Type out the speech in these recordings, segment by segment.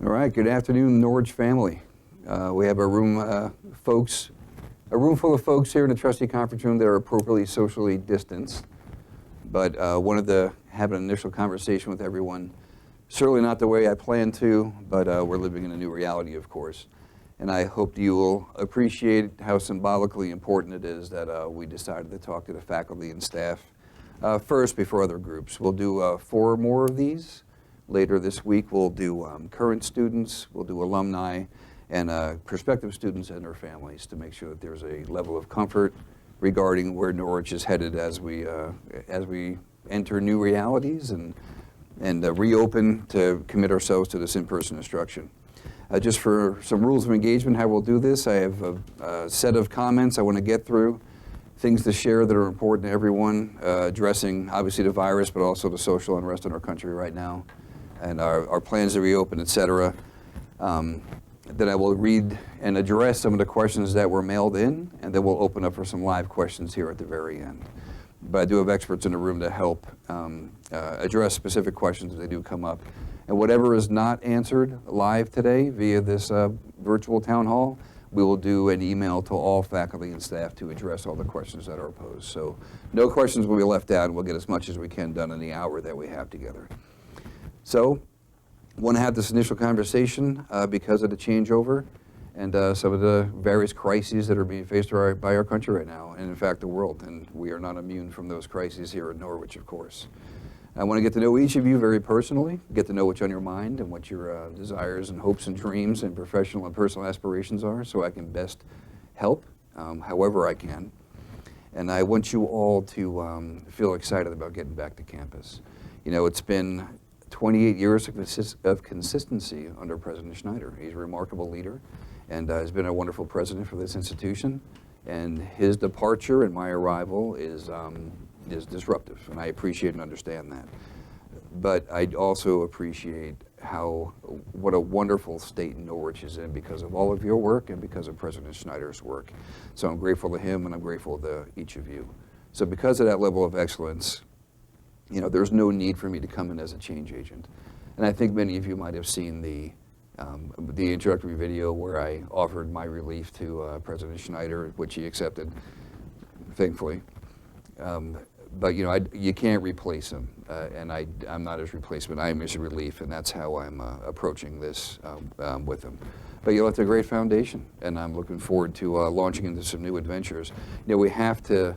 All right, good afternoon, Norwich family. We have a room full of folks here in the trustee conference room that are appropriately socially distanced, but wanted to have an initial conversation with everyone. Certainly not the way I planned to, but we're living in a new reality, of course. And I hope you will appreciate how symbolically important it is that we decided to talk to the faculty and staff first before other groups. We'll do 4 more of these. Later this week, we'll do current students, we'll do alumni, and prospective students and their families to make sure that there's a level of comfort regarding where Norwich is headed as we enter new realities and reopen to commit ourselves to this in-person instruction. Just for some rules of engagement, how we'll do this, I have a set of comments I want to get through, things to share that are important to everyone, addressing obviously the virus, but also the social unrest in our country right now, and our plans to reopen, et cetera. Then I will read and address some of the questions that were mailed in, and then we'll open up for some live questions here at the very end. But I do have experts in the room to help address specific questions as they do come up. And whatever is not answered live today via this virtual town hall, we will do an email to all faculty and staff to address all the questions that are posed. So no questions will be left out, and we'll get as much as we can done in the hour that we have together. So I want to have this initial conversation because of the changeover and some of the various crises that are being faced by our country right now, and in fact the world, and we are not immune from those crises here in Norwich, of course. I want to get to know each of you very personally, get to know what's on your mind and what your desires and hopes and dreams and professional and personal aspirations are, so I can best help however I can. And I want you all to feel excited about getting back to campus. You know, it's been 28 years of consistency under President Schneider. He's a remarkable leader and has been a wonderful president for this institution. And his departure and my arrival is disruptive, and I appreciate and understand that. But I also appreciate what a wonderful state Norwich is in because of all of your work and because of President Schneider's work. So I'm grateful to him, and I'm grateful to each of you. So because of that level of excellence, you know, there's no need for me to come in as a change agent. And I think many of you might have seen the introductory video where I offered my relief to President Schneider, which he accepted, thankfully. But you know, you can't replace him, and I'm not his replacement. I am his relief, and that's how I'm approaching this with him. But you left a great foundation, and I'm looking forward to launching into some new adventures. You know, we have to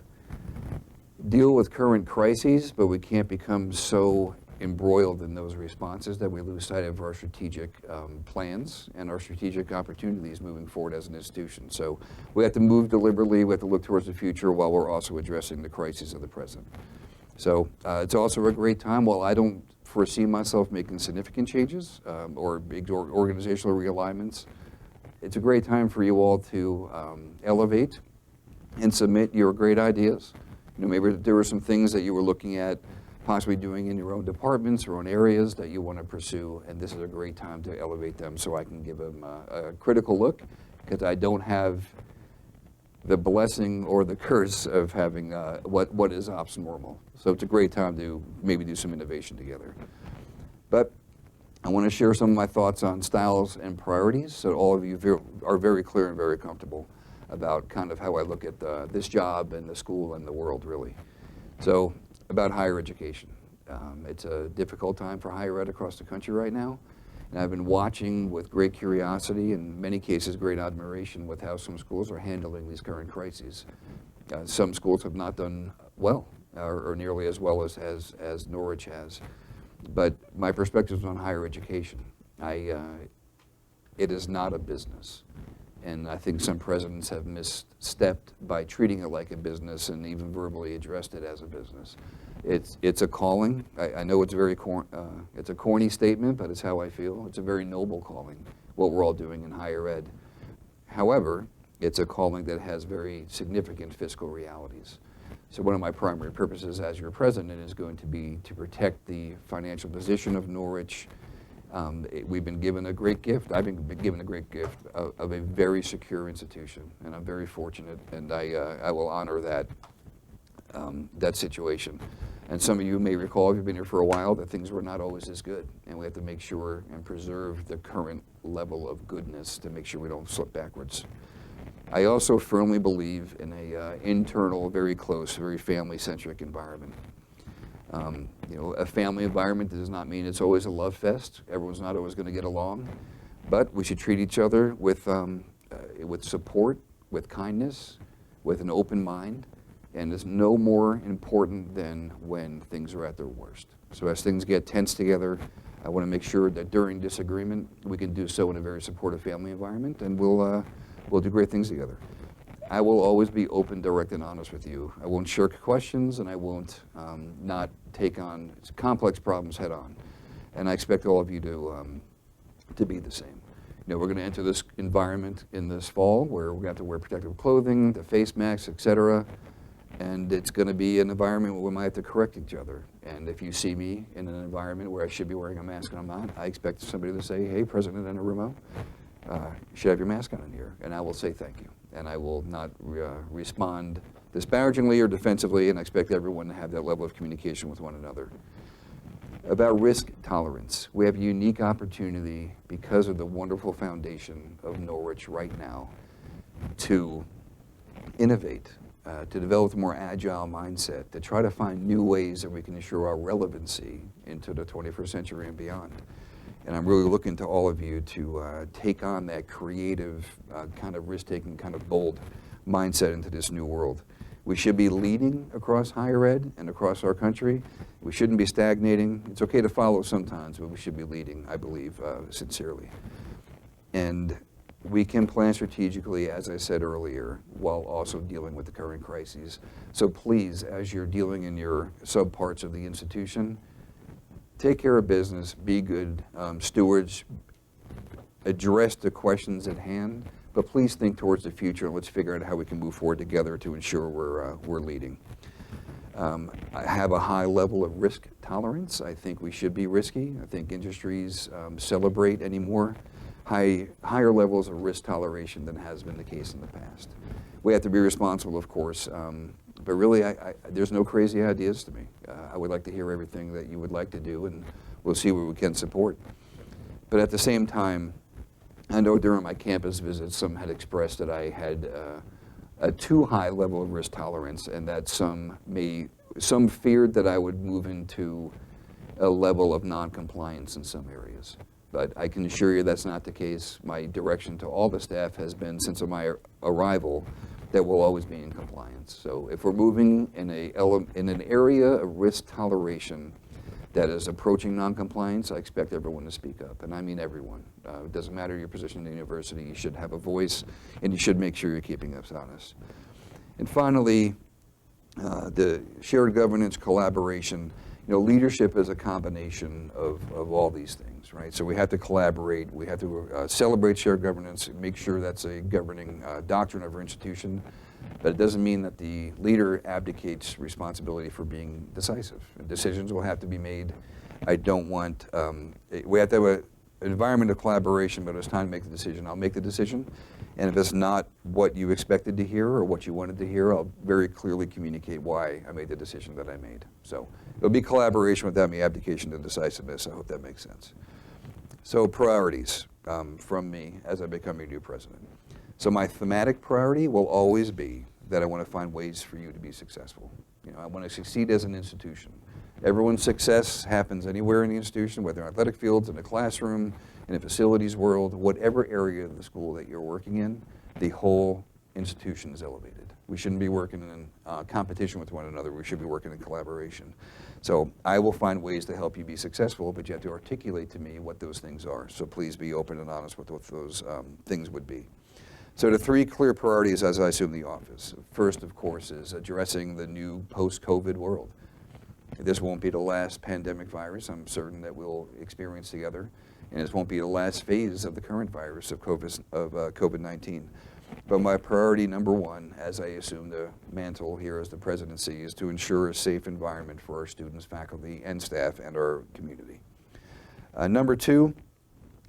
deal with current crises, but we can't become so embroiled in those responses that we lose sight of our strategic plans and our strategic opportunities moving forward as an institution. So we have to move deliberately, we have to look towards the future while we're also addressing the crises of the present. So it's also a great time. While I don't foresee myself making significant changes or big organizational realignments, it's a great time for you all to elevate and submit your great ideas. You know, maybe there were some things that you were looking at possibly doing in your own departments or own areas that you want to pursue, and this is a great time to elevate them so I can give them a critical look, because I don't have the blessing or the curse of having what is ops normal. So it's a great time to maybe do some innovation together. But I want to share some of my thoughts on styles and priorities so all of you are very clear and very comfortable about kind of how I look at this job and the school and the world, really. So about higher education. It's a difficult time for higher ed across the country right now, and I've been watching with great curiosity, in many cases great admiration, with how some schools are handling these current crises. Some schools have not done well, or nearly as well as Norwich has. But my perspective is on higher education. It is not a business. And I think some presidents have misstepped by treating it like a business and even verbally addressed it as a business. It's a calling. I know it's it's a corny statement, but it's how I feel. It's a very noble calling, what we're all doing in higher ed. However, it's a calling that has very significant fiscal realities. So one of my primary purposes as your president is going to be to protect the financial position of Norwich. We've been given a great gift. I've been given a great gift of a very secure institution, and I'm very fortunate, and I will honor that situation. And some of you may recall, if you've been here for a while, that things were not always as good. And we have to make sure and preserve the current level of goodness to make sure we don't slip backwards. I also firmly believe in a internal, very close, very family-centric environment. A family environment does not mean it's always a love fest. Everyone's not always going to get along. But we should treat each other with support, with kindness, with an open mind. And it's no more important than when things are at their worst. So as things get tense together, I want to make sure that during disagreement, we can do so in a very supportive family environment, and we'll do great things together. I will always be open, direct, and honest with you. I won't shirk questions, and I won't not take on complex problems head on. And I expect all of you to be the same. We're going to enter this environment in this fall where we're going to have to wear protective clothing, the face masks, etc. And it's going to be an environment where we might have to correct each other. And if you see me in an environment where I should be wearing a mask and I'm not, I expect somebody to say, "Hey, President Anarumo, you should have your mask on in here." And I will say thank you. And I will not respond disparagingly or defensively, and I expect everyone to have that level of communication with one another. About risk tolerance, we have a unique opportunity because of the wonderful foundation of Norwich right now to innovate, to develop a more agile mindset, to try to find new ways that we can ensure our relevancy into the 21st century and beyond. And I'm really looking to all of you to take on that creative, kind of risk-taking, kind of bold mindset into this new world. We should be leading across higher ed and across our country. We shouldn't be stagnating. It's okay to follow sometimes, but we should be leading, I believe, sincerely. And we can plan strategically, as I said earlier, while also dealing with the current crises. So please, as you're dealing in your subparts of the institution, take care of business, be good stewards, address the questions at hand, but please think towards the future and let's figure out how we can move forward together to ensure we're leading. I have a high level of risk tolerance. I think we should be risky. I think industries celebrate anymore higher levels of risk toleration than has been the case in the past. We have to be responsible, of course, but really there's no crazy ideas to me. I would like to hear everything that you would like to do, and we'll see what we can support. But at the same time, I know during my campus visits, some had expressed that I had a too high level of risk tolerance, and that some feared that I would move into a level of non-compliance in some areas. But I can assure you that's not the case. My direction to all the staff has been, since my arrival, that we'll always be in compliance. So if we're moving in an area of risk toleration that is approaching non-compliance, I expect everyone to speak up, and I mean everyone. It doesn't matter your position in the university, you should have a voice, and you should make sure you're keeping us honest. And finally, the shared governance, collaboration. Leadership is a combination of all these things, right? So we have to collaborate, we have to celebrate shared governance, and make sure that's a governing doctrine of our institution, but it doesn't mean that the leader abdicates responsibility for being decisive. Decisions will have to be made. I don't want, we have to have an environment of collaboration, but when it's time to make the decision, I'll make the decision. And if it's not what you expected to hear or what you wanted to hear, I'll very clearly communicate why I made the decision that I made. So it'll be collaboration without any abdication to decisiveness. I hope that makes sense. So priorities from me as I become your new president. So my thematic priority will always be that I want to find ways for you to be successful. I want to succeed as an institution. Everyone's success happens anywhere in the institution, whether in athletic fields, in the classroom, in the facilities world, whatever area of the school that you're working in, the whole institution is elevated. We shouldn't be working in competition with one another. We should be working in collaboration. So I will find ways to help you be successful, but you have to articulate to me what those things are. So please be open and honest with what those things would be. So the three clear priorities as I assume the office. First, of course, is addressing the new post-COVID world. This won't be the last pandemic virus I'm certain that we'll experience together, and this won't be the last phase of the current virus of COVID-19. But my priority number one, as I assume the mantle here as the presidency, is to ensure a safe environment for our students, faculty, and staff, and our community. Number two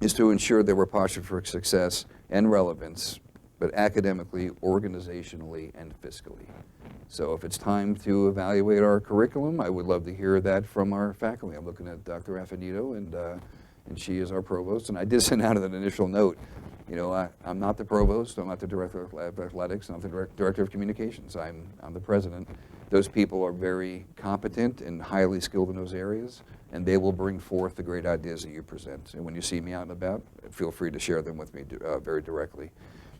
is to ensure that we're postured for success and relevance but academically, organizationally, and fiscally. So if it's time to evaluate our curriculum, I would love to hear that from our faculty. I'm looking at Dr. Affinito, and she is our provost. And I did send out an initial note. You know, I'm not the provost, I'm not the director of athletics, I'm the director of communications. I'm the president. Those people are very competent and highly skilled in those areas, and they will bring forth the great ideas that you present. And when you see me out and about, feel free to share them with me very directly.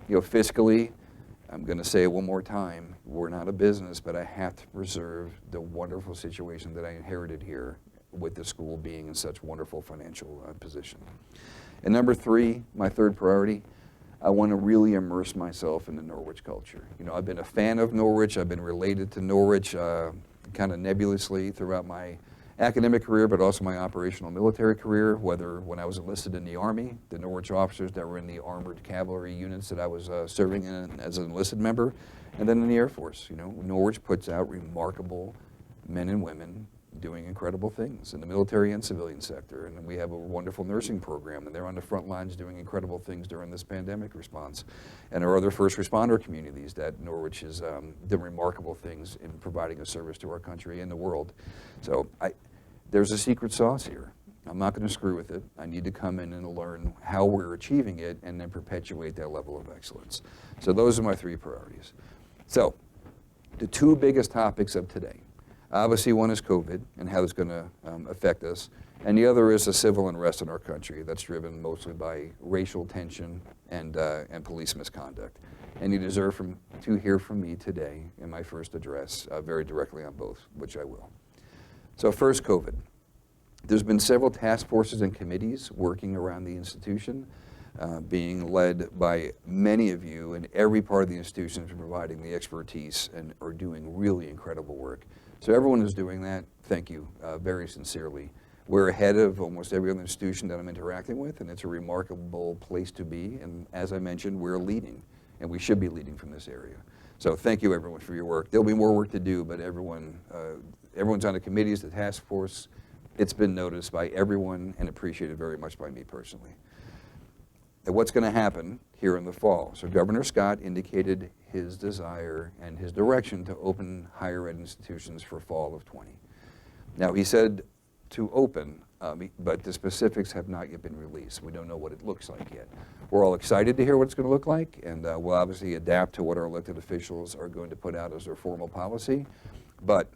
You know, fiscally, I'm going to say it one more time, we're not a business, but I have to preserve the wonderful situation that I inherited here with the school being in such wonderful financial position. And number three, my third priority, I want to really immerse myself in the Norwich culture. You know, I've been a fan of Norwich, I've been related to Norwich kind of nebulously throughout my academic career, but also my operational military career, whether when I was enlisted in the Army, the Norwich officers that were in the armored cavalry units that I was serving in as an enlisted member, and then in the Air Force. You know, Norwich puts out remarkable men and women doing incredible things in the military and civilian sector. And we have a wonderful nursing program, and they're on the front lines doing incredible things during this pandemic response. And our other first responder communities that Norwich has done remarkable things in providing a service to our country and the world. So there's a secret sauce here. I'm not going to screw with it. I need to come in and learn how we're achieving it and then perpetuate that level of excellence. So those are my three priorities. So the two biggest topics of today. Obviously, one is COVID and how it's going to affect us, and the other is the civil unrest in our country that's driven mostly by racial tension and police misconduct. And you deserve to hear from me today in my first address very directly on both, which I will. So first, COVID. There's been several task forces and committees working around the institution, being led by many of you, and every part of the institution is providing the expertise and are doing really incredible work. So everyone who's doing that, thank you very sincerely. We're ahead of almost every other institution that I'm interacting with, and it's a remarkable place to be. And as I mentioned, we're leading, and we should be leading from this area. So thank you, everyone, for your work. There'll be more work to do, but everyone's on the committees, the task force. It's been noticed by everyone and appreciated very much by me personally. And what's going to happen here in the fall? So Governor Scott indicated his desire and his direction to open higher ed institutions for fall of 20. Now, he said to open, but the specifics have not yet been released. We don't know what it looks like yet. We're all excited to hear what it's going to look like, and we'll obviously adapt to what our elected officials are going to put out as their formal policy. But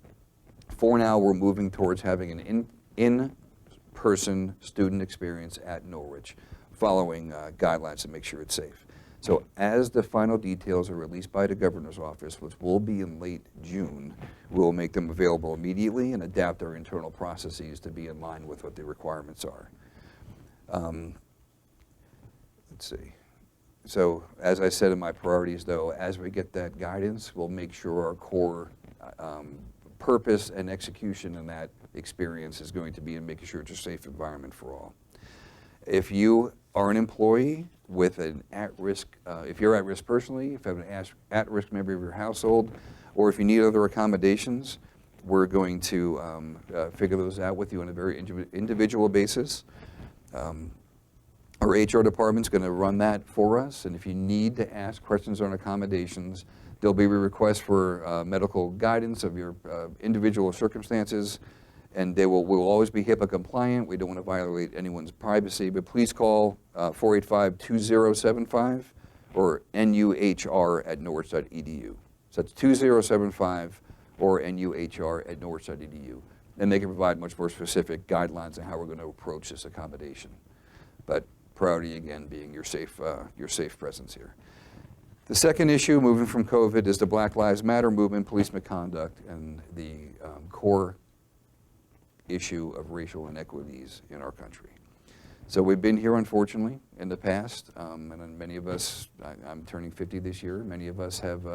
for now, we're moving towards having an in-person student experience at Norwich, following guidelines to make sure it's safe. So as the final details are released by the governor's office, which will be in late June, we'll make them available immediately and adapt our internal processes to be in line with what the requirements are. Let's see. So as I said in my priorities, though, as we get that guidance, we'll make sure our core purpose and execution in that experience is going to be in making sure it's a safe environment for all. If you are an employee with an at-risk, if you're at risk personally, if you have an at-risk member of your household, or if you need other accommodations, we're going to figure those out with you on a very individual basis. Our HR department's going to run that for us, and if you need to ask questions on accommodations, there'll be a request for medical guidance of your individual circumstances, and we'll always be HIPAA compliant. We don't want to violate anyone's privacy, but please call 485-2075 or nuhr@norwich.edu. So that's 2075 or nuhr@norwich.edu. And they can provide much more specific guidelines on how we're going to approach this accommodation. But priority, again, being your safe presence here. The second issue, moving from COVID, is the Black Lives Matter movement, police misconduct, and the core issue of racial inequities in our country. So we've been here, unfortunately, in the past, and many of us, I'm turning 50 this year, many of us have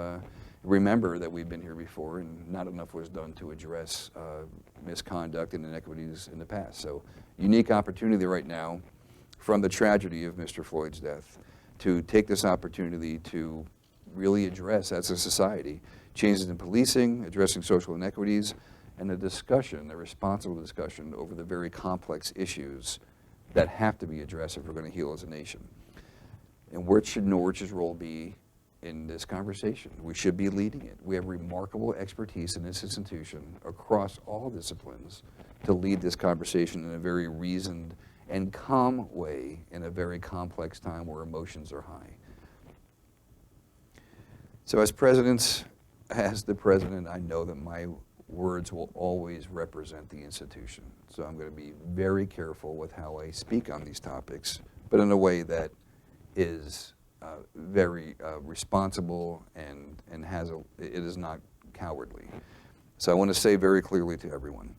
remember that we've been here before, and not enough was done to address misconduct and inequities in the past. So unique opportunity right now from the tragedy of Mr. Floyd's death to take this opportunity to really address, as a society, changes in policing, addressing social inequities, and a responsible discussion over the very complex issues that have to be addressed if we're going to heal as a nation. And what should Norwich's role be in this conversation. We should be leading it. We have remarkable expertise in this institution across all disciplines to lead this conversation in a very reasoned and calm way in a very complex time where emotions are high. So as the president, I know that my words will always represent the institution. So I'm going to be very careful with how I speak on these topics, but in a way that is very responsible and it is not cowardly. So I want to say very clearly to everyone,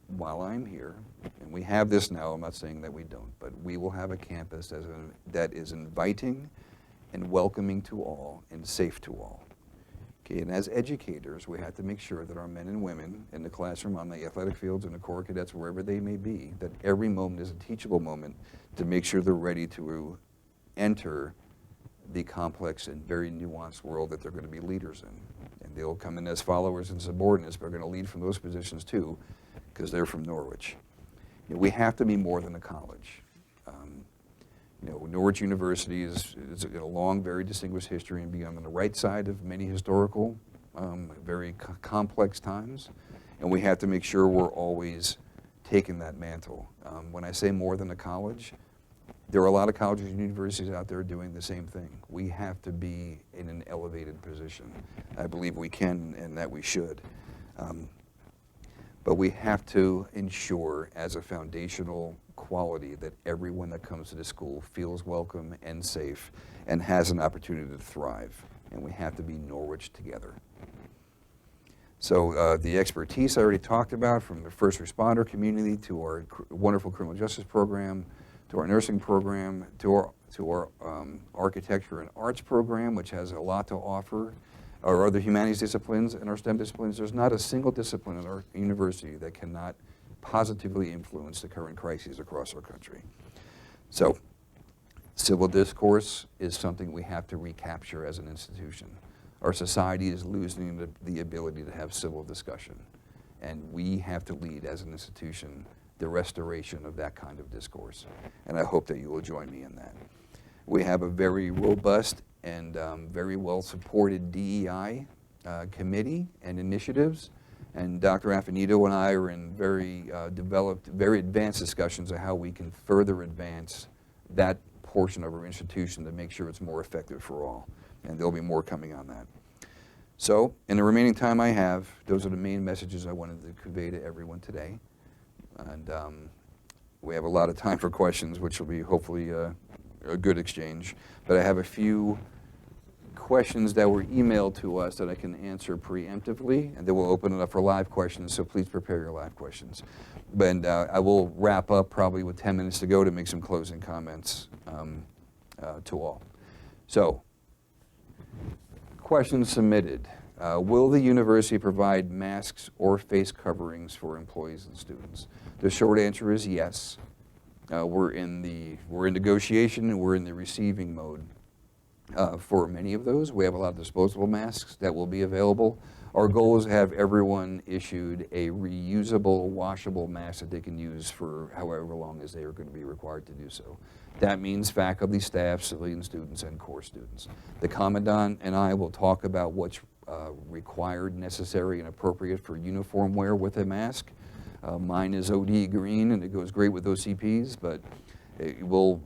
while I'm here, and we have this now, I'm not saying that we don't, but we will have a campus that is inviting and welcoming to all and safe to all. Okay, and as educators, we have to make sure that our men and women in the classroom, on the athletic fields, and the Corps of Cadets, wherever they may be, that every moment is a teachable moment to make sure they're ready to enter the complex and very nuanced world that they're going to be leaders in. And they'll come in as followers and subordinates, but are going to lead from those positions too, because they're from Norwich. You know, we have to be more than a college. Norwich University is a long, very distinguished history and being on the right side of many historical, very complex times. And we have to make sure we're always taking that mantle. When I say more than a college, there are a lot of colleges and universities out there doing the same thing. We have to be in an elevated position. I believe we can and that we should. But we have to ensure as a foundational quality that everyone that comes to the school feels welcome and safe and has an opportunity to thrive. And we have to be Norwich together. So the expertise I already talked about, from the first responder community to our wonderful criminal justice program, to our nursing program, to our architecture and arts program, which has a lot to offer, our other humanities disciplines and our STEM disciplines. There's not a single discipline at our university that cannot positively influence the current crises across our country. So civil discourse is something we have to recapture as an institution. Our society is losing the ability to have civil discussion, and we have to lead as an institution the restoration of that kind of discourse. And I hope that you will join me in that. We have a very robust and very well supported DEI committee and initiatives. And Dr. Affinito and I are in very developed, very advanced discussions of how we can further advance that portion of our institution to make sure it's more effective for all. And there'll be more coming on that. So, in the remaining time I have, those are the main messages I wanted to convey to everyone today. And we have a lot of time for questions, which will be hopefully a good exchange. But I have a few questions that were emailed to us that I can answer preemptively, and then we'll open it up for live questions, so please prepare your live questions. But I will wrap up probably with 10 minutes to go to make some closing comments to all. So, questions submitted. Will the university provide masks or face coverings for employees and students? The short answer is yes. We're in negotiation and we're in the receiving mode. For many of those, we have a lot of disposable masks that will be available. Our goal is to have everyone issued a reusable, washable mask that they can use for however long as they are going to be required to do so. That means faculty, staff, civilian students, and core students. The Commandant and I will talk about what's required, necessary, and appropriate for uniform wear with a mask. Mine is OD green, and it goes great with OCPs, but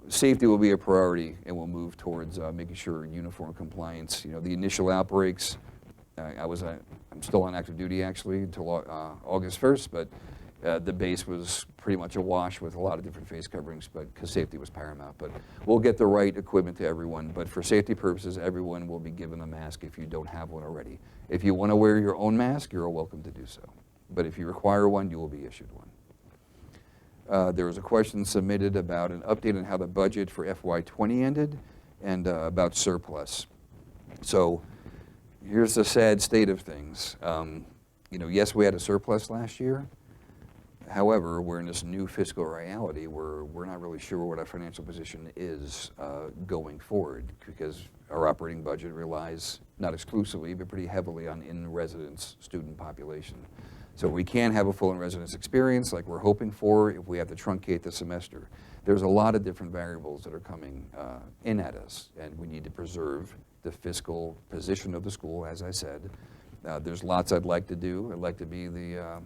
safety will be a priority, and we'll move towards making sure uniform compliance. You know, the initial outbreaks, I'm still on active duty actually until August 1st, but the base was pretty much awash with a lot of different face coverings, but because safety was paramount. But we'll get the right equipment to everyone, but for safety purposes, everyone will be given a mask if you don't have one already. If you want to wear your own mask, you're welcome to do so. But if you require one, you will be issued one. There was a question submitted about an update on how the budget for FY20 ended and about surplus. So here's the sad state of things. Yes, we had a surplus last year. However, we're in this new fiscal reality where we're not really sure what our financial position is going forward, because our operating budget relies not exclusively but pretty heavily on in-residence student population. So we can't have a full in-residence experience like we're hoping for if we have to truncate the semester. There's a lot of different variables that are coming in at us, and we need to preserve the fiscal position of the school, as I said. There's lots I'd like to do. I'd like to be the,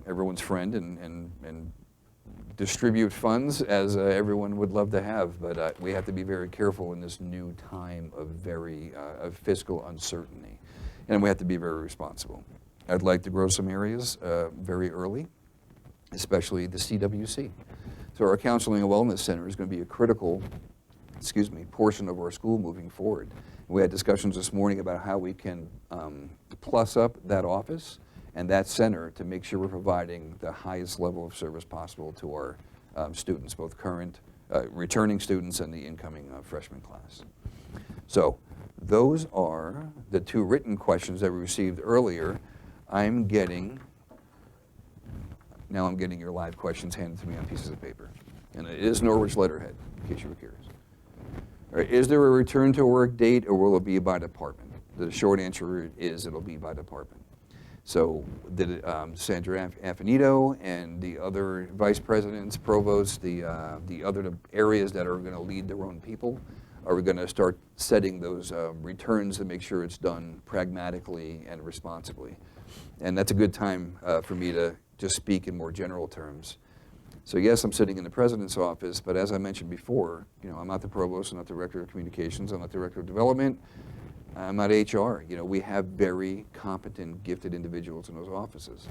everyone's friend and distribute funds as everyone would love to have, but we have to be very careful in this new time of fiscal uncertainty, and we have to be very responsible. I'd like to grow some areas very early, especially the CWC. So our Counseling and Wellness Center is going to be a critical, portion of our school moving forward. We had discussions this morning about how we can plus up that office and that center to make sure we're providing the highest level of service possible to our students, both current, returning students and the incoming freshman class. So those are the 2 written questions that we received earlier. Now I'm getting your live questions handed to me on pieces of paper. And it is Norwich letterhead, in case you were curious. All right, is there a return to work date, or will it be by department? The short answer is it'll be by department. So Sandra Affinito and the other vice presidents, provosts, the other areas that are going to lead their own people, are going to start setting those returns to make sure it's done pragmatically and responsibly. And that's a good time for me to just speak in more general terms. So yes, I'm sitting in the president's office, but as I mentioned before, I'm not the provost, I'm not the director of communications, I'm not the director of development, I'm not HR. We have very competent, gifted individuals in those offices.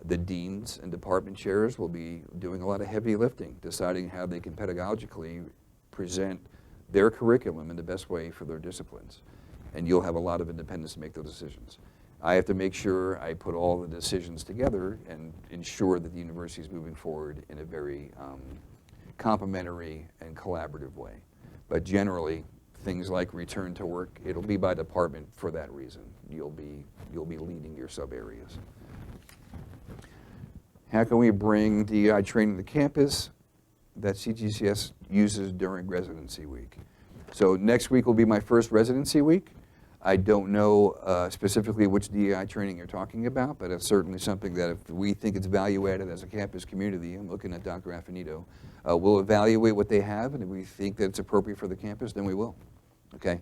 The deans and department chairs will be doing a lot of heavy lifting, deciding how they can pedagogically present their curriculum in the best way for their disciplines. And you'll have a lot of independence to make those decisions. I have to make sure I put all the decisions together and ensure that the university is moving forward in a very complementary and collaborative way. But generally, things like return to work, it'll be by department for that reason. You'll be leading your sub areas. How can we bring DEI training to campus that CGCS uses during residency week? So next week will be my first residency week. I don't know specifically which DEI training you're talking about, but it's certainly something that if we think it's value added as a campus community, I'm looking at Dr. Affinito, we'll evaluate what they have, and if we think that it's appropriate for the campus, then we will. Okay,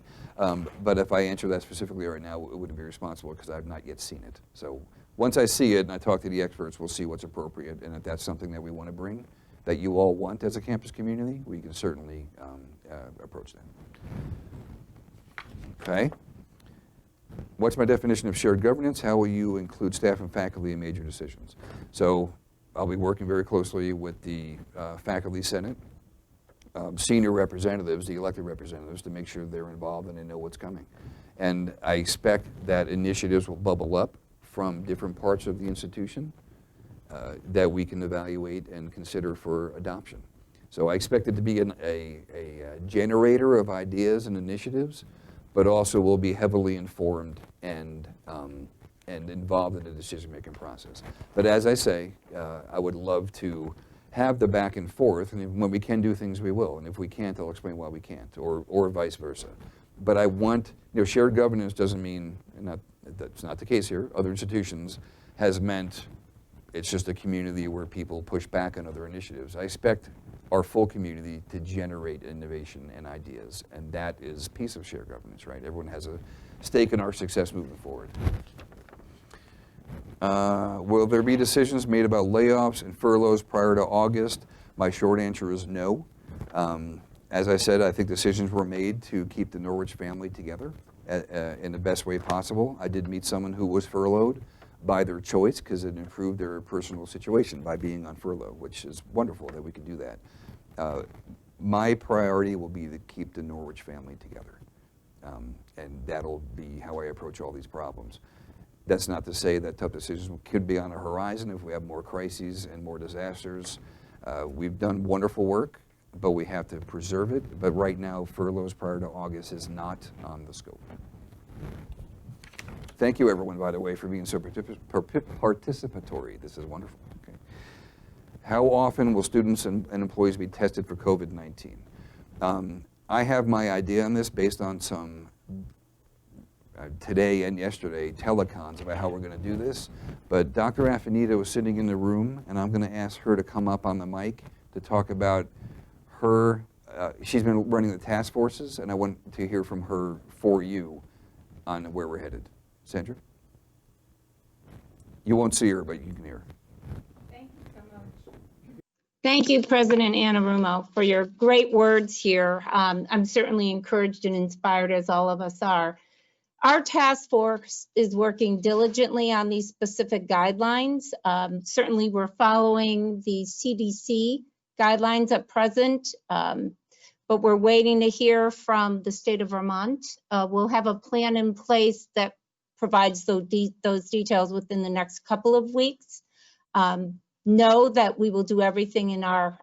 but if I answer that specifically right now, it wouldn't be responsible because I've not yet seen it. So once I see it and I talk to the experts, we'll see what's appropriate, and if that's something that we want to bring, that you all want as a campus community, we can certainly approach that. Okay. What's my definition of shared governance? How will you include staff and faculty in major decisions? So I'll be working very closely with the faculty senate, senior representatives, the elected representatives, to make sure they're involved and they know what's coming. And I expect that initiatives will bubble up from different parts of the institution that we can evaluate and consider for adoption. So I expect it to be a generator of ideas and initiatives, but also will be heavily informed and involved in the decision-making process. But as I say, I would love to have the back and forth, and when we can do things, we will. And if we can't, I'll explain why we can't, or vice versa. But I want, shared governance doesn't mean, that's not the case here, other institutions has meant it's just a community where people push back on other initiatives. I expect our full community to generate innovation and ideas, and that is a piece of shared governance, right? Everyone has a stake in our success moving forward. Will there be decisions made about layoffs and furloughs prior to August? My short answer is no. As I said, I think decisions were made to keep the Norwich family together in the best way possible. I did meet someone who was furloughed by their choice because it improved their personal situation by being on furlough, which is wonderful that we can do that. My priority will be to keep the Norwich family together, and that'll be how I approach all these problems. That's not to say that tough decisions could be on the horizon if we have more crises and more disasters. We've done wonderful work, but we have to preserve it. But right now, furloughs prior to August is not on the scope. Thank you, everyone, by the way, for being so participatory. This is wonderful. Okay. How often will students and employees be tested for COVID-19? I have my idea on this based on some today and yesterday telecons about how we're going to do this. But Dr. Affinito is sitting in the room, and I'm going to ask her to come up on the mic to talk about her she's been running the task forces, and I want to hear from her for you on where we're headed. Sandra? You won't see her, but you can hear her. Thank you so much. Thank you, President Anarumo, for your great words here. I'm certainly encouraged and inspired, as all of us are. Our task force is working diligently on these specific guidelines. Certainly, we're following the CDC guidelines at present, but we're waiting to hear from the state of Vermont. We'll have a plan in place that provides those details within the next couple of weeks. Know that we will do everything in our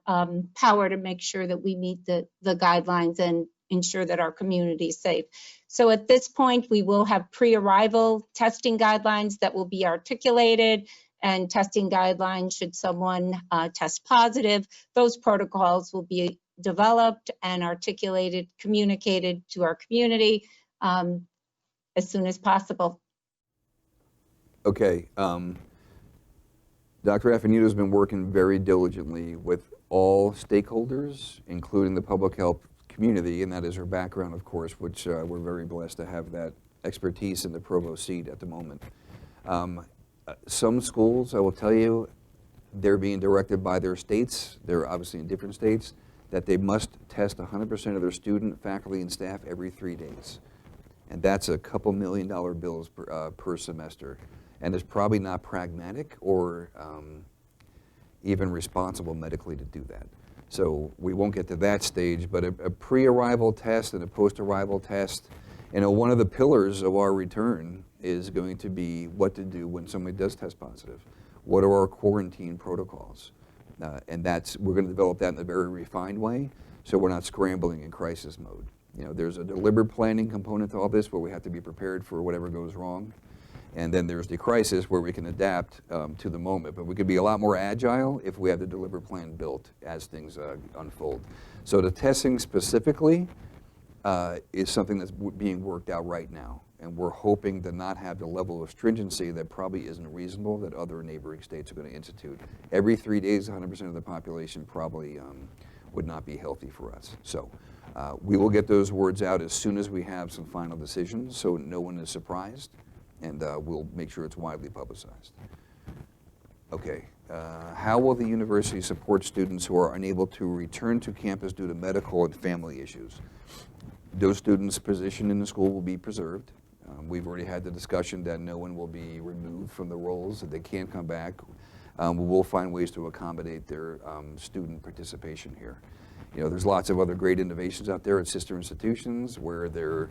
power to make sure that we meet the guidelines and ensure that our community is safe. So at this point, we will have pre-arrival testing guidelines that will be articulated, and testing guidelines should someone test positive. Those protocols will be developed and articulated, communicated to our community as soon as possible. Okay. Dr. Affinito's been working very diligently with all stakeholders, including the public health community, and that is her background, of course, which we're very blessed to have that expertise in the provost seat at the moment. Some schools, I will tell you, they're being directed by their states, they're obviously in different states, that they must test 100% of their student, faculty, and staff every 3 days. And that's a couple $1 million bills per semester. And it's probably not pragmatic or even responsible medically to do that. So we won't get to that stage, but a pre-arrival test and a post-arrival test, one of the pillars of our return is going to be what to do when somebody does test positive. What are our quarantine protocols? And we're going to develop that in a very refined way, so we're not scrambling in crisis mode. There's a deliberate planning component to all this where we have to be prepared for whatever goes wrong. And then there's the crisis where we can adapt to the moment. But we could be a lot more agile if we have the deliberate plan built as things unfold. So the testing specifically is something that's being worked out right now. And we're hoping to not have the level of stringency that probably isn't reasonable that other neighboring states are going to institute. Every 3 days, 100% of the population probably would not be healthy for us. So we will get those words out as soon as we have some final decisions so no one is surprised. And we'll make sure it's widely publicized. Okay, how will the university support students who are unable to return to campus due to medical and family issues? Those students' position in the school will be preserved. We've already had the discussion that no one will be removed from the roles, that they can't come back. We will find ways to accommodate their student participation here. There's lots of other great innovations out there at sister institutions where there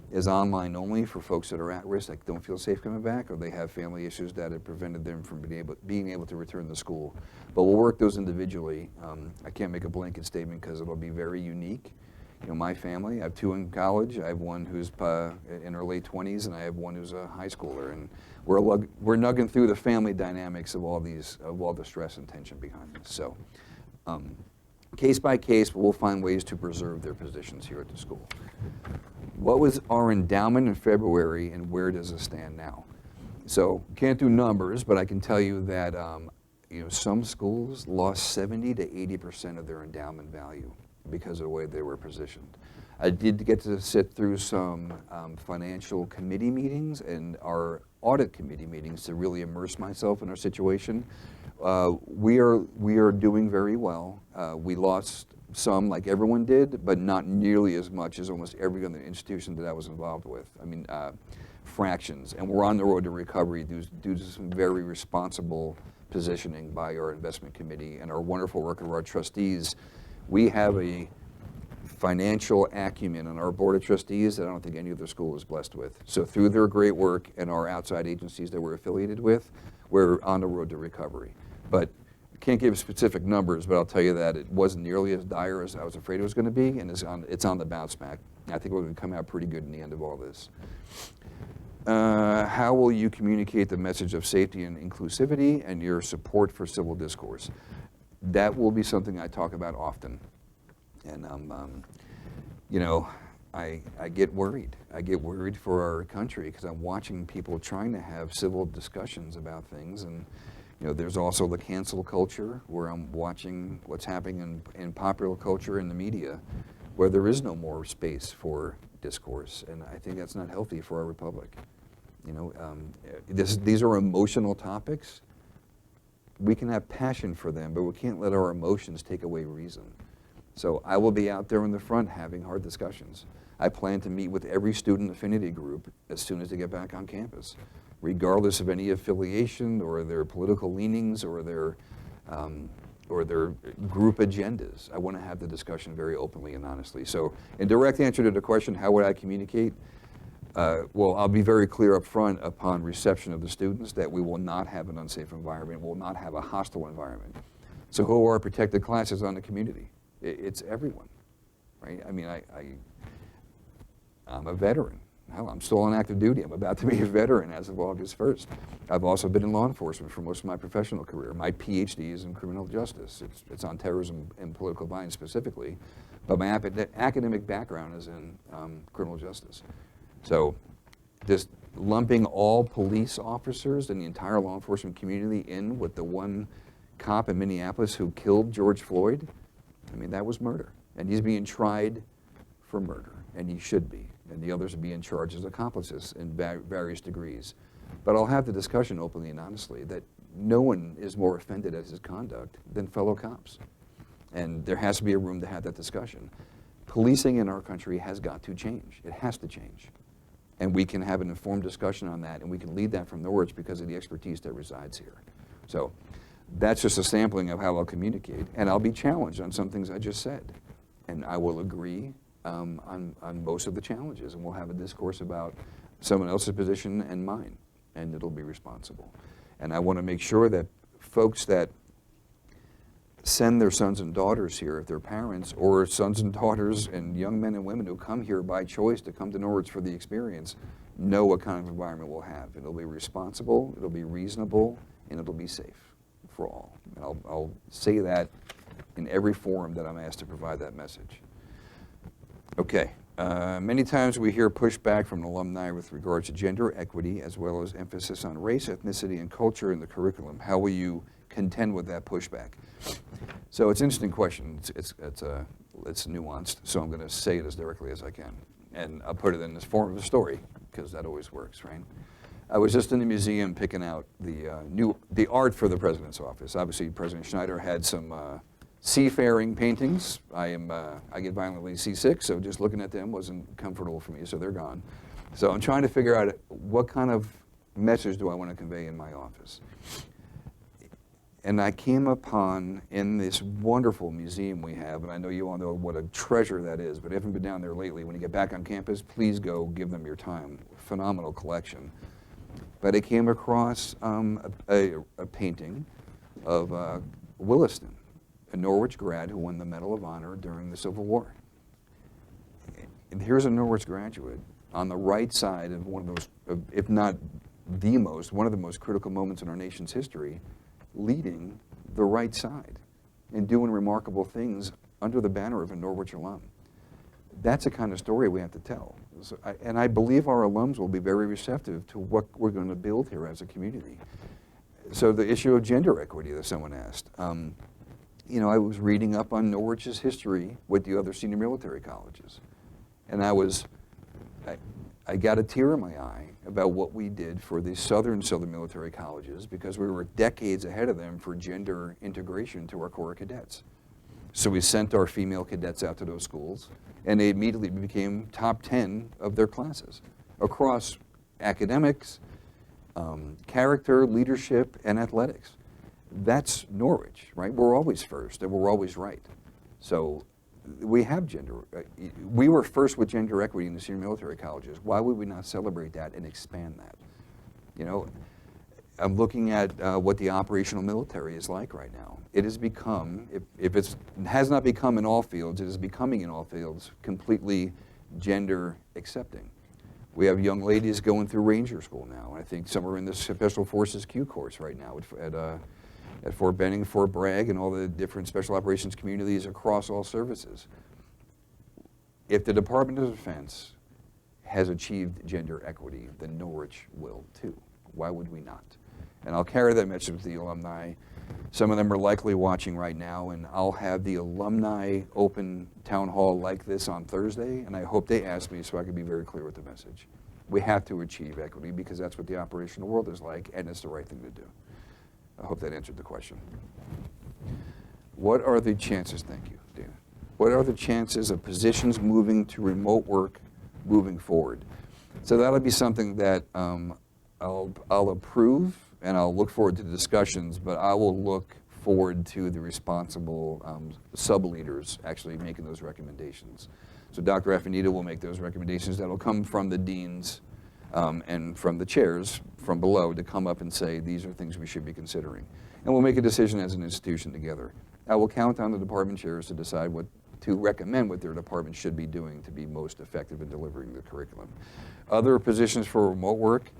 is online only for folks that are at risk, that don't feel safe coming back, or they have family issues that have prevented them from being able to return to school. But we'll work those individually. I can't make a blanket statement because it'll be very unique. My family, I have 2 in college. I have one who's in her late 20s, and I have one who's a high schooler. And we're nugging through the family dynamics of all the stress and tension behind this. So case by case, we'll find ways to preserve their positions here at the school. What was our endowment in February, and where does it stand now? So can't do numbers, but I can tell you that some schools lost 70 to 80% of their endowment value because of the way they were positioned. I did get to sit through some financial committee meetings and our audit committee meetings to really immerse myself in our situation. We are doing very well. We lost some, like everyone did, but not nearly as much as almost every other institution that I was involved with. I mean, fractions. And we're on the road to recovery due to some very responsible positioning by our investment committee and our wonderful work of our trustees. We have a financial acumen on our board of trustees that I don't think any other school is blessed with. So through their great work and our outside agencies that we're affiliated with, we're on the road to recovery. But I can't give specific numbers, but I'll tell you that it wasn't nearly as dire as I was afraid it was going to be, and it's on the bounce back. I think we're going to come out pretty good in the end of all this. How will you communicate the message of safety and inclusivity and your support for civil discourse? That will be something I talk about often. And, I get worried. I get worried for our country because I'm watching people trying to have civil discussions about things. And, You know, there's also the cancel culture, where I'm watching what's happening in popular culture and the media, where there is no more space for discourse, and I think that's not healthy for our republic. You know, these are emotional topics. We can have passion for them, but we can't let our emotions take away reason. So I will be out there in the front having hard discussions. I plan to meet with every student affinity group as soon as they get back on campus, regardless of any affiliation or their political leanings or their group agendas. I want to have the discussion very openly and honestly. So in direct answer to the question, how would I communicate? Well, I'll be very clear up front upon reception of the students that we will not have an unsafe environment, will not have a hostile environment. So who are protected classes on the community? It's everyone, right? I mean, I'm a veteran. Hell, I'm still on active duty. I'm about to be a veteran as of August 1st. I've also been in law enforcement for most of my professional career. My PhD is in criminal justice. It's on terrorism and political violence specifically, but my academic background is in criminal justice. So just lumping all police officers and the entire law enforcement community in with the one cop in Minneapolis who killed George Floyd, I mean, that was murder. And he's being tried for murder, and he should be. And the others are being charged as accomplices in various degrees. But I'll have the discussion openly and honestly that no one is more offended at his conduct than fellow cops. And there has to be a room to have that discussion. Policing in our country has got to change. It has to change. And we can have an informed discussion on that, and we can lead that from Norwich because of the expertise that resides here. So that's just a sampling of how I'll communicate. And I'll be challenged on some things I just said. And I will agree on most of the challenges, and we'll have a discourse about someone else's position and mine, and it'll be responsible. And I want to make sure that folks that send their sons and daughters here, if they're parents, or sons and daughters and young men and women who come here by choice to come to Norwich for the experience, know what kind of environment we'll have. It'll be responsible, it'll be reasonable, and it'll be safe for all. And I'll say that in every forum that I'm asked to provide that message. Okay, many times we hear pushback from alumni with regards to gender equity, as well as emphasis on race, ethnicity, and culture in the curriculum. How will you contend with that pushback? So it's an interesting question. It's nuanced, so I'm going to say it as directly as I can. And I'll put it in this form of a story, because that always works, right? I was just in the museum picking out the art for the president's office. Obviously, President Schneider had some seafaring paintings. I get violently seasick, so just looking at them wasn't comfortable for me, so they're gone. So I'm trying to figure out what kind of message do I want to convey in my office. And I came upon, in this wonderful museum we have, and I know you all know what a treasure that is, but if you haven't been down there lately, when you get back on campus, please go give them your time. Phenomenal collection. But I came across a painting of Williston, a Norwich grad who won the Medal of Honor during the Civil War. And here's a Norwich graduate on the right side of one of those, if not the most, one of the most critical moments in our nation's history, leading the right side and doing remarkable things under the banner of a Norwich alum. That's the kind of story we have to tell. So and I believe our alums will be very receptive to what we're going to build here as a community. So the issue of gender equity that someone asked. You know, I was reading up on Norwich's history with the other senior military colleges. And I got a tear in my eye about what we did for the southern military colleges, because we were decades ahead of them for gender integration to our Corps of Cadets. So we sent our female cadets out to those schools, and they immediately became top 10 of their classes across academics, character, leadership, and athletics. That's Norwich, right? We're always first, and we're always right. So we have gender. We were first with gender equity in the senior military colleges. Why would we not celebrate that and expand that? You know, I'm looking at what the operational military is like right now. It has become, if it has not become in all fields, it is becoming in all fields completely gender accepting. We have young ladies going through Ranger School now. I think some are in the Special Forces Q course right now at Fort Benning, Fort Bragg, and all the different special operations communities across all services. If the Department of Defense has achieved gender equity, then Norwich will too. Why would we not? And I'll carry that message with the alumni. Some of them are likely watching right now, and I'll have the alumni open town hall like this on Thursday, and I hope they ask me so I can be very clear with the message. We have to achieve equity because that's what the operational world is like, and it's the right thing to do. I hope that answered the question. What are the chances, thank you, Dana. What are the chances of positions moving to remote work moving forward? So that'll be something that I'll approve, and I'll look forward to the discussions, but I will look forward to the responsible sub-leaders actually making those recommendations. So Dr. Affinita will make those recommendations that will come from the deans and from the chairs from below to come up and say, these are things we should be considering. And we'll make a decision as an institution together. I will count on the department chairs to decide to recommend what their department should be doing to be most effective in delivering the curriculum. Other positions for remote work,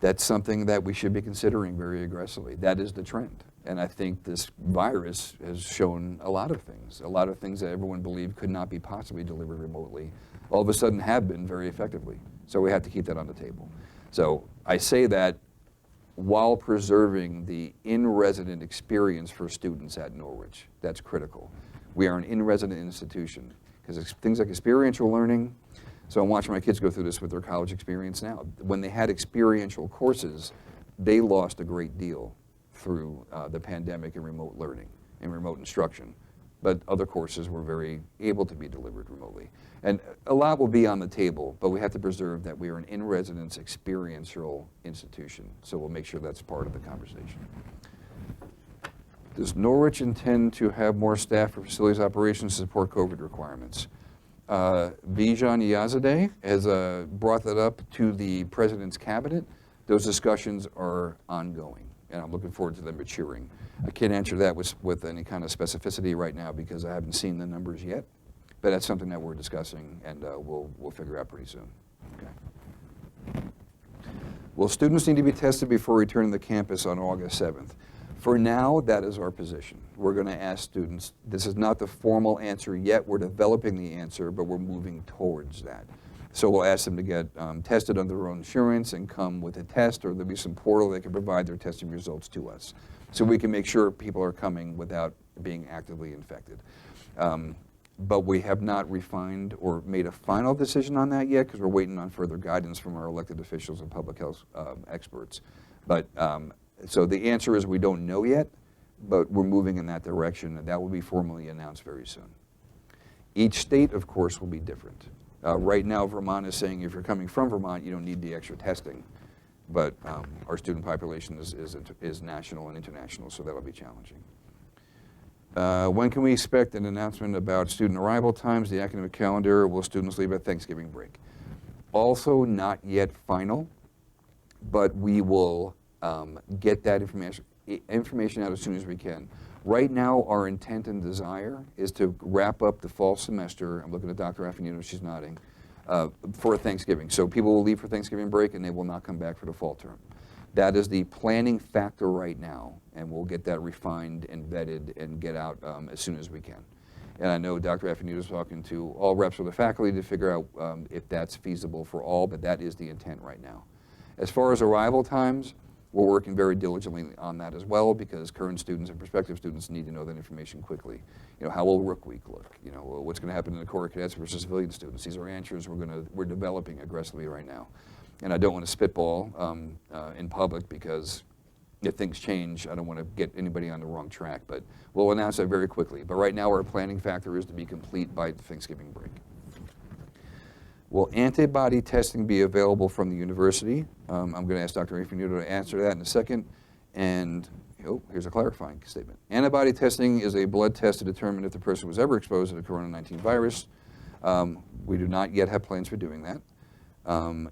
that's something that we should be considering very aggressively. That is the trend. And I think this virus has shown a lot of things that everyone believed could not be possibly delivered remotely, all of a sudden have been very effectively. So we have to keep that on the table. So I say that while preserving the in-resident experience for students at Norwich. That's critical. We are an in-resident institution because things like experiential learning. So I'm watching my kids go through this with their college experience now. When they had experiential courses, they lost a great deal through the pandemic and remote learning and remote instruction. But other courses were very able to be delivered remotely. And a lot will be on the table, but we have to preserve that we are an in-residence experiential institution. So we'll make sure that's part of the conversation. Does Norwich intend to have more staff for facilities operations to support COVID requirements? Bijan Yazadeh has brought that up to the President's Cabinet. Those discussions are ongoing, and I'm looking forward to them maturing. I can't answer that with any kind of specificity right now because I haven't seen the numbers yet, but that's something that we're discussing, and we'll figure out pretty soon. Okay. Will students need to be tested before returning to campus on August 7th? For now, that is our position. We're going to ask students, this is not the formal answer yet, we're developing the answer, but we're moving towards that. So we'll ask them to get tested under their own insurance and come with a test, or there'll be some portal that can provide their testing results to us. So we can make sure people are coming without being actively infected. But we have not refined or made a final decision on that yet because we're waiting on further guidance from our elected officials and public health experts. But so the answer is we don't know yet, but we're moving in that direction, and that will be formally announced very soon. Each state, of course, will be different. Right now, Vermont is saying if you're coming from Vermont, you don't need the extra testing. But our student population is national and international, so that'll be challenging. When can we expect an announcement about student arrival times, the academic calendar? Will students leave at Thanksgiving break? Also not yet final, but we will get that information out as soon as we can. Right now, our intent and desire is to wrap up the fall semester. I'm looking at Dr. Affinita, she's nodding, for Thanksgiving. So people will leave for Thanksgiving break and they will not come back for the fall term. That is the planning factor right now, and we'll get that refined and vetted and get out as soon as we can. And I know Dr. Affinita is talking to all reps of the faculty to figure out if that's feasible for all, but that is the intent right now. As far as arrival times, we're working very diligently on that as well because current students and prospective students need to know that information quickly. You know, how will Rook Week look? You know, what's going to happen in the Corps of Cadets versus civilian students? These are answers we're developing aggressively right now. And I don't want to spitball in public because if things change, I don't want to get anybody on the wrong track. But we'll announce that very quickly. But right now, our planning factor is to be complete by Thanksgiving break. Will antibody testing be available from the university? I'm going to ask Dr. Affinita to answer that in a second. And here's a clarifying statement. Antibody testing is a blood test to determine if the person was ever exposed to the coronavirus 19 virus. We do not yet have plans for doing that.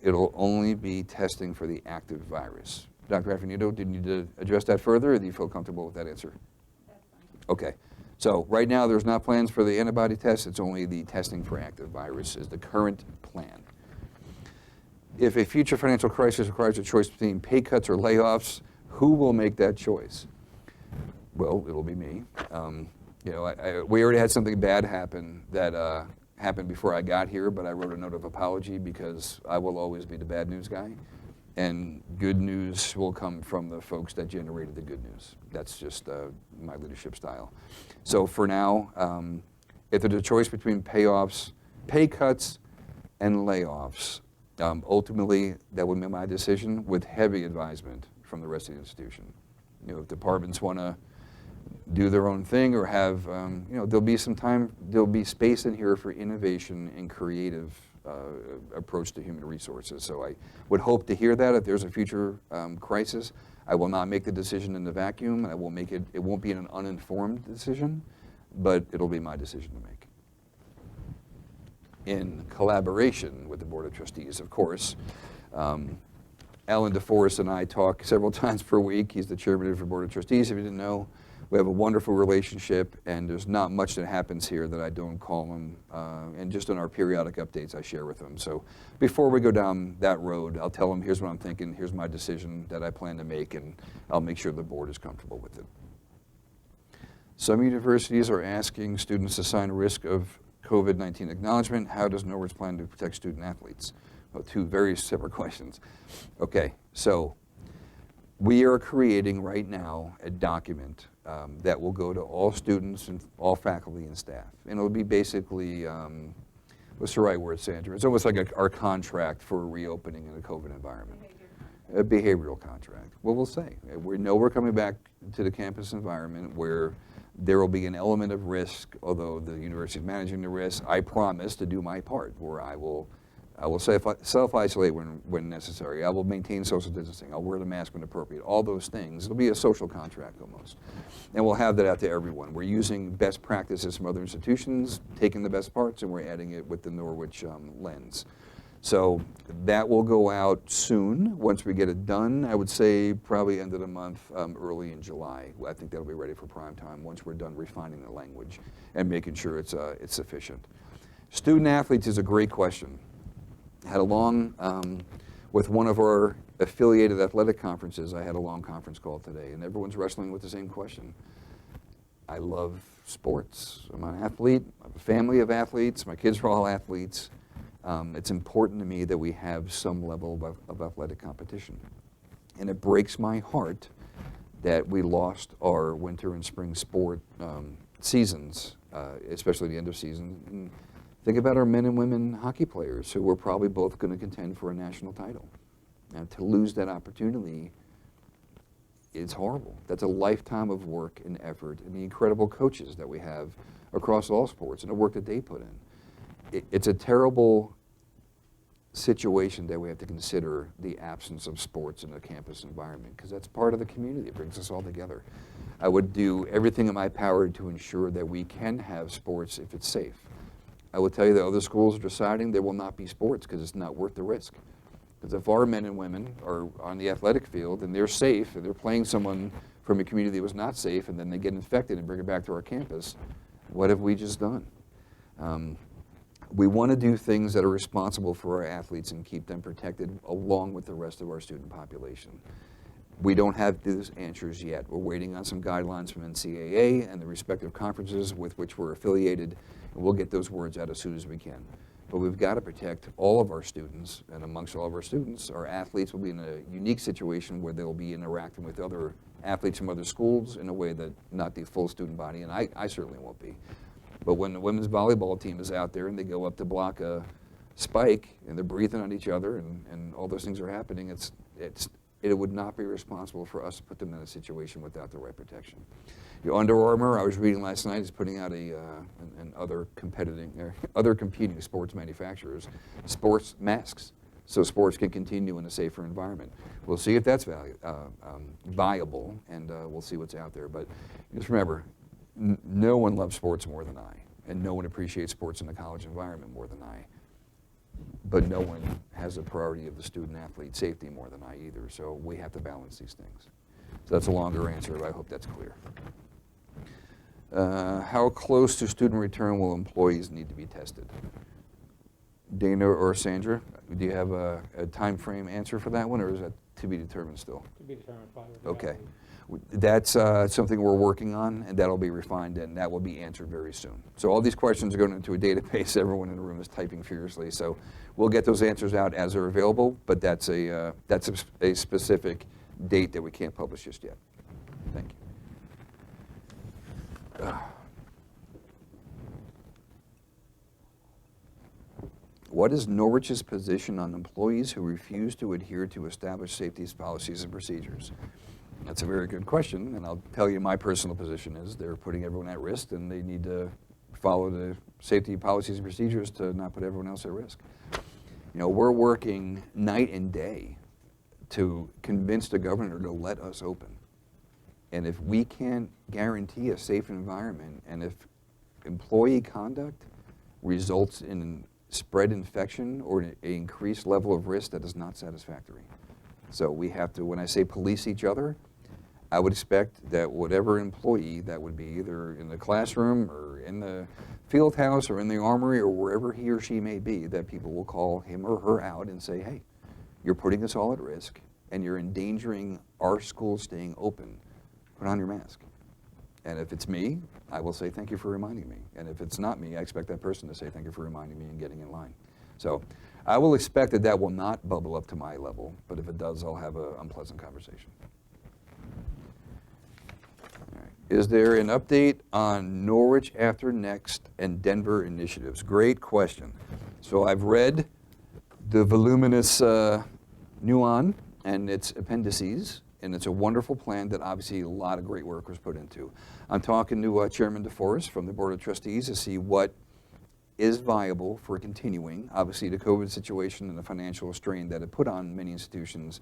It'll only be testing for the active virus. Dr. Affinita, do you need to address that further, or do you feel comfortable with that answer? That's fine. Okay. So right now, there's not plans for the antibody test. It's only the testing for active virus is the current plan. If a future financial crisis requires a choice between pay cuts or layoffs, who will make that choice? Well, it'll be me. We already had something bad happen that happened before I got here, but I wrote a note of apology because I will always be the bad news guy. and good news will come from the folks that generated the good news. That's just my leadership style. So for now, if there's a choice between payoffs, pay cuts, and layoffs, ultimately that would be my decision with heavy advisement from the rest of the institution. You know, if departments want to do their own thing or have, you know, there'll be space in here for innovation and creative approach to human resources. So I would hope to hear that if there's a future crisis. I will not make the decision in the vacuum. I will make it, it won't be an uninformed decision, but it'll be my decision to make. In collaboration with the Board of Trustees, of course. Alan DeForest and I talk several times per week. He's the chairman of the Board of Trustees, if you didn't know. We have a wonderful relationship, and there's not much that happens here that I don't call him, and just in our periodic updates I share with him. So before we go down that road, I'll tell him, here's what I'm thinking, here's my decision that I plan to make, and I'll make sure the board is comfortable with it. Some universities are asking students to sign a risk of COVID-19 acknowledgement. How does Norwich plan to protect student athletes? Well, two very separate questions. Okay, so we are creating right now a document that will go to all students and all faculty and staff. And it'll be basically, what's the right word, Sandra? It's almost like our contract for reopening in a COVID environment. A behavioral contract. Well, we'll say, we know we're coming back to the campus environment where there will be an element of risk, although the university is managing the risk. I promise to do my part, where I will self-isolate when necessary. I will maintain social distancing. I'll wear the mask when appropriate. All those things. It'll be a social contract almost. And we'll have that out to everyone. We're using best practices from other institutions, taking the best parts, and we're adding it with the Norwich lens. So that will go out soon. Once we get it done, I would say probably end of the month, early in July. I think that'll be ready for prime time once we're done refining the language and making sure it's sufficient. Student athletes is a great question. Had a long, with one of our affiliated athletic conferences, I had a long conference call today, and everyone's wrestling with the same question. I love sports. I'm an athlete. I have a family of athletes. My kids are all athletes. It's important to me that we have some level of athletic competition. And it breaks my heart that we lost our winter and spring sport seasons, especially the end of season. And think about our men and women hockey players who were probably both going to contend for a national title. And to lose that opportunity, it's horrible. That's a lifetime of work and effort, and the incredible coaches that we have across all sports and the work that they put in. It's a terrible situation that we have to consider the absence of sports in the campus environment, because that's part of the community. It brings us all together. I would do everything in my power to ensure that we can have sports if it's safe. I will tell you that other schools are deciding there will not be sports because it's not worth the risk. Because if our men and women are on the athletic field and they're safe and they're playing someone from a community that was not safe and then they get infected and bring it back to our campus, what have we just done? We want to do things that are responsible for our athletes and keep them protected along with the rest of our student population. We don't have those answers yet. We're waiting on some guidelines from NCAA and the respective conferences with which we're affiliated, and we'll get those words out as soon as we can. But we've got to protect all of our students, and amongst all of our students, our athletes will be in a unique situation where they'll be interacting with other athletes from other schools in a way that not the full student body, and I certainly won't be. But when the women's volleyball team is out there and they go up to block a spike and they're breathing on each other and all those things are happening, it would not be responsible for us to put them in a situation without the right protection. Under Armour, I was reading last night, is putting out and other competing sports manufacturers, sports masks, so sports can continue in a safer environment. We'll see if that's viable, and we'll see what's out there. But just remember, no one loves sports more than I, and no one appreciates sports in the college environment more than I. But no one has a priority of the student athlete safety more than I either, so we have to balance these things. So that's a longer answer, but I hope that's clear. How close to student return will employees need to be tested? Dana or Sandra, do you have a time frame answer for that one, or is that To be determined still. To be determined by the Okay. reality. That's something we're working on, and that'll be refined, and that will be answered very soon. So all these questions are going into a database. Everyone in the room is typing furiously. So we'll get those answers out as they're available, but that's a specific date that we can't publish just yet. Thank you. What is Norwich's position on employees who refuse to adhere to established safety policies and procedures? That's a very good question, and I'll tell you my personal position is they're putting everyone at risk, and they need to follow the safety policies and procedures to not put everyone else at risk. You know, we're working night and day to convince the governor to let us open. And if we can't guarantee a safe environment, and if employee conduct results in spread infection or an increased level of risk, that is not satisfactory. So we have to, when I say police each other, I would expect that whatever employee that would be, either in the classroom or in the field house or in the armory or wherever he or she may be, that people will call him or her out and say, hey, you're putting us all at risk and you're endangering our school staying open. Put on your mask. And if it's me, I will say thank you for reminding me. And if it's not me, I expect that person to say thank you for reminding me and getting in line. So I will expect that that will not bubble up to my level, but if it does, I'll have an unpleasant conversation. All right. Is there an update on Norwich After Next and Denver initiatives? Great question. So I've read the voluminous Nuon and its appendices, and it's a wonderful plan that obviously a lot of great work was put into. I'm talking to Chairman DeForest from the Board of Trustees to see what is viable for continuing. Obviously, the COVID situation and the financial strain that it put on many institutions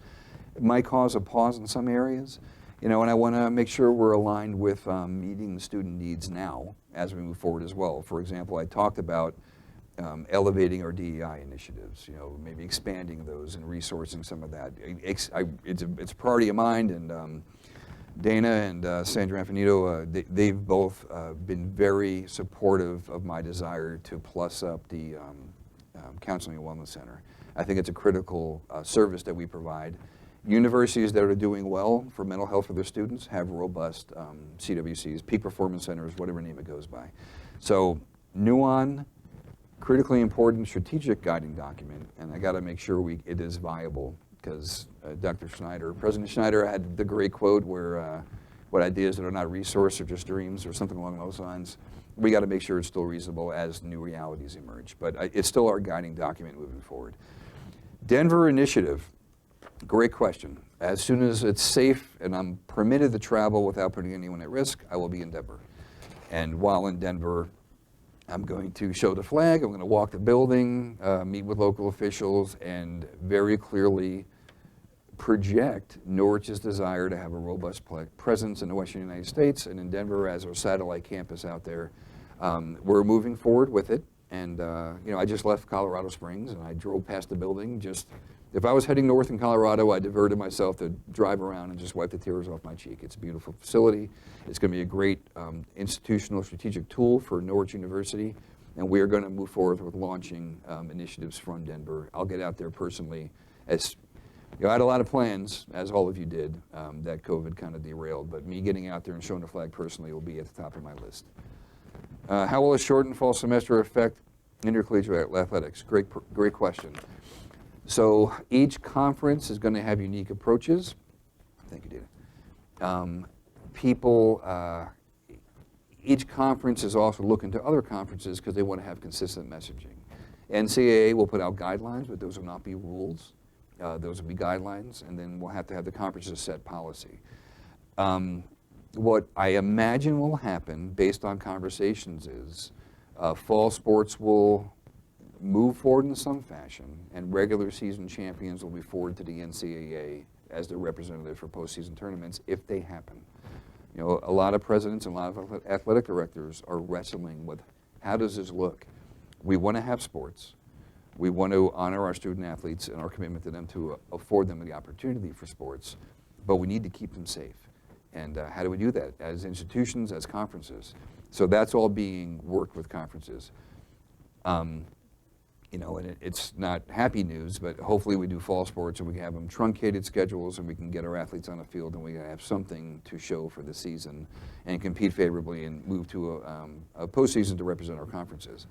might cause a pause in some areas. You know, and I want to make sure we're aligned with meeting the student needs now as we move forward as well. For example, I talked about elevating our DEI initiatives, you know, maybe expanding those and resourcing some of that. It's a priority of mine, and Dana and Sandra Anfinito, they've both been very supportive of my desire to plus up the Counseling and Wellness Center. I think it's a critical service that we provide. Universities that are doing well for mental health for their students have robust CWCs, peak performance centers, whatever name it goes by. So Nuon, critically important strategic guiding document, and I got to make sure it is viable, because Dr. Schneider, President Schneider had the great quote where what ideas that are not resourced are just dreams, or something along those lines. We got to make sure it's still reasonable as new realities emerge, but it's still our guiding document moving forward. Denver initiative, great question. As soon as it's safe and I'm permitted to travel without putting anyone at risk, I will be in Denver. And while in Denver, I'm going to show the flag, I'm going to walk the building, meet with local officials, and very clearly project Norwich's desire to have a robust presence in the Western United States and in Denver as our satellite campus out there. We're moving forward with it, and you know, I just left Colorado Springs and I drove past the building. If I was heading north in Colorado, I diverted myself to drive around and just wipe the tears off my cheek. It's a beautiful facility. It's going to be a great institutional strategic tool for Norwich University, and we are going to move forward with launching initiatives from Denver. I'll get out there personally. I had a lot of plans, as all of you did, that COVID kind of derailed, but me getting out there and showing the flag personally will be at the top of my list. How will a shortened fall semester affect intercollegiate athletics? Great question. So each conference is going to have unique approaches. Thank you, Dana. Each conference is also looking to other conferences because they want to have consistent messaging. NCAA will put out guidelines, but those will not be rules. Those will be guidelines, and then we'll have to have the conferences set policy. What I imagine will happen based on conversations is fall sports will move forward in some fashion, and regular season champions will be forwarded to the NCAA as their representative for postseason tournaments if they happen. You know, a lot of presidents and a lot of athletic directors are wrestling with how does this look? We want to have sports. We want to honor our student athletes and our commitment to them to afford them the opportunity for sports, but we need to keep them safe. And how do we do that? As institutions, as conferences. So that's all being worked with conferences. you know, and it's not happy news, but hopefully we do fall sports and we can have them truncated schedules and we can get our athletes on the field and we can have something to show for the season and compete favorably and move to a postseason to represent our conferences.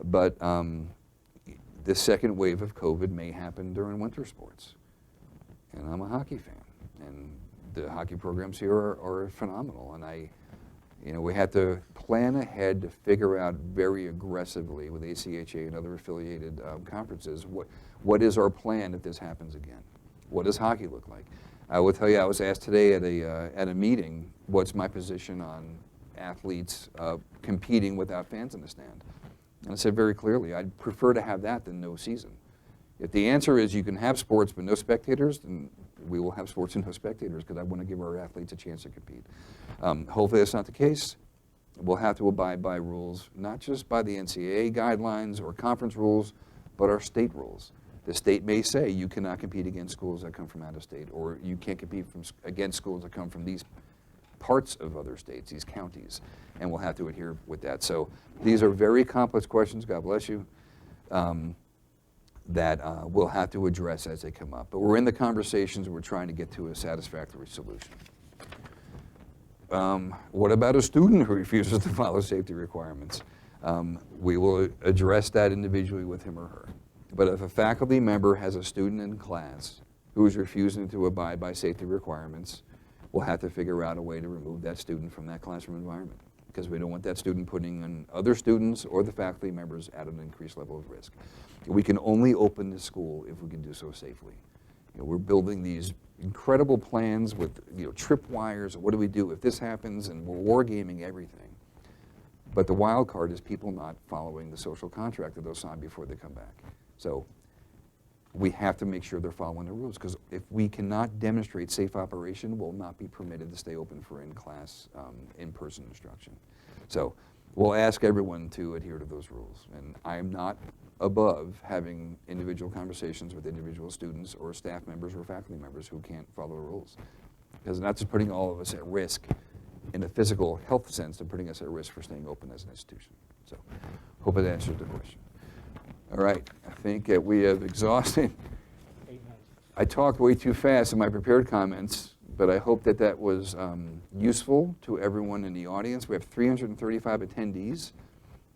But the second wave of COVID may happen during winter sports. And I'm a hockey fan, and the hockey programs here are phenomenal. And we have to plan ahead to figure out very aggressively with ACHA and other affiliated conferences, what is our plan if this happens again? What does hockey look like? I will tell you, I was asked today at a meeting, what's my position on athletes competing without fans in the stand? And I said very clearly, I'd prefer to have that than no season. If the answer is you can have sports but no spectators, then we will have sports and no spectators because I want to give our athletes a chance to compete. Hopefully that's not the case. We'll have to abide by rules, not just by the NCAA guidelines or conference rules, but our state rules. The state may say you cannot compete against schools that come from out of state, or you can't compete against schools that come from these parts of other states, these counties, and we'll have to adhere with that. So these are very complex questions, God bless you, that we'll have to address as they come up. But we're in the conversations, we're trying to get to a satisfactory solution. What about a student who refuses to follow safety requirements? We will address that individually with him or her. But if a faculty member has a student in class who is refusing to abide by safety requirements, we'll have to figure out a way to remove that student from that classroom environment, because we don't want that student putting in other students or the faculty members at an increased level of risk. We can only open the school if we can do so safely. We're building these incredible plans with tripwires. What do we do if this happens? And we're wargaming everything. But the wild card is people not following the social contract that they'll sign before they come back. So we have to make sure they're following the rules, because if we cannot demonstrate safe operation, we'll not be permitted to stay open for in-class, in-person instruction. So we'll ask everyone to adhere to those rules. And I am not above having individual conversations with individual students or staff members or faculty members who can't follow the rules. Because not just putting all of us at risk in a physical health sense, they're putting us at risk for staying open as an institution. So hope it answers the question. All right, I think we have exhausted. I talked way too fast in my prepared comments, but I hope that that was useful to everyone in the audience. We have 335 attendees.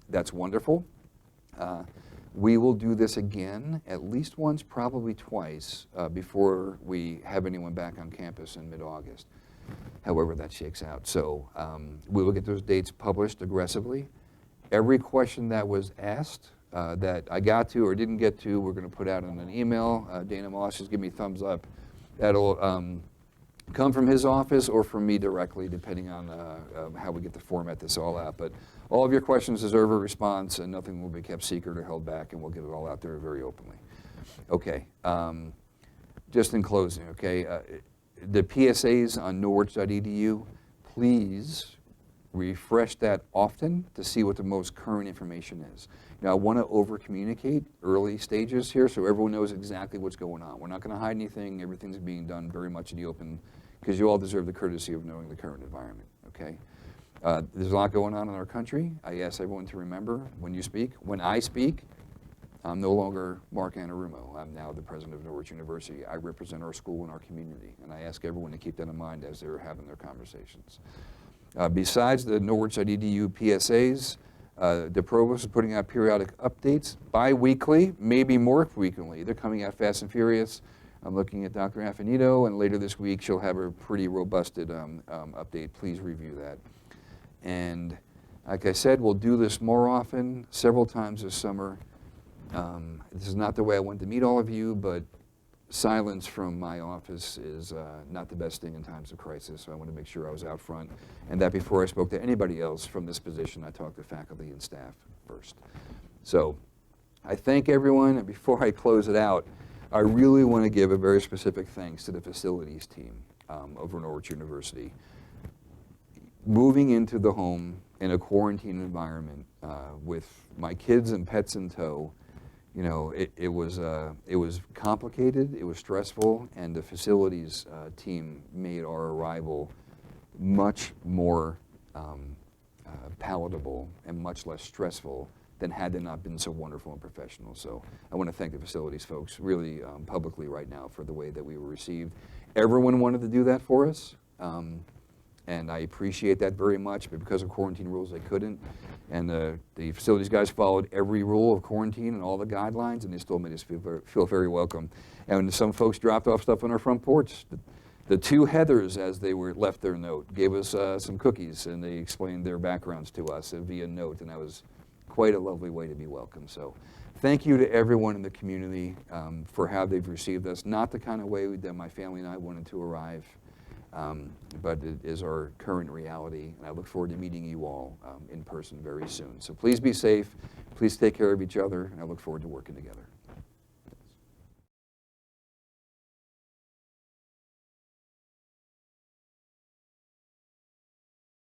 That's wonderful. We will do this again at least once, probably twice, before we have anyone back on campus in mid-August, however that shakes out. So we will get those dates published aggressively. Every question that was asked that I got to or didn't get to, we're going to put out in an email. Dana Moss just give me a thumbs up. That'll come from his office or from me directly, depending on how we get to format this all out. But all of your questions deserve a response, and nothing will be kept secret or held back, and we'll get it all out there very openly. Okay, just in closing, okay, the PSAs on norwich.edu, please refresh that often to see what the most current information is. Now, I want to over-communicate early stages here so everyone knows exactly what's going on. We're not going to hide anything. Everything's being done very much in the open, because you all deserve the courtesy of knowing the current environment, okay? There's a lot going on in our country. I ask everyone to remember when I speak, I'm no longer Mark Anarumo. I'm now the president of Norwich University. I represent our school and our community, and I ask everyone to keep that in mind as they're having their conversations. Besides the Norwich.edu PSAs, the provost is putting out periodic updates bi-weekly, maybe more frequently. They're coming out fast and furious. I'm looking at Dr. Affinito, and later this week she'll have a pretty robust update. Please review that. And like I said, we'll do this more often, several times this summer. This is not the way I want to meet all of you, but silence from my office is not the best thing in times of crisis, so I want to make sure I was out front, and that before I spoke to anybody else from this position, I talked to faculty and staff first. So I thank everyone, and before I close it out, I really want to give a very specific thanks to the facilities team over Norwich University. Moving into the home in a quarantine environment with my kids and pets in tow, you know, it was complicated, it was stressful, and the facilities team made our arrival much more palatable and much less stressful than had they not been so wonderful and professional. So I want to thank the facilities folks really publicly right now for the way that we were received. Everyone wanted to do that for us, and I appreciate that very much, but because of quarantine rules, they couldn't. And the facilities guys followed every rule of quarantine and all the guidelines, and they still made us feel very welcome. And some folks dropped off stuff on our front porch. The two Heathers, as they left their note, gave us some cookies, and they explained their backgrounds to us via note, and that was quite a lovely way to be welcomed. So thank you to everyone in the community for how they've received us. Not the kind of way that my family and I wanted to arrive, but it is our current reality, and I look forward to meeting you all in person very soon. So please be safe, please take care of each other, and I look forward to working together.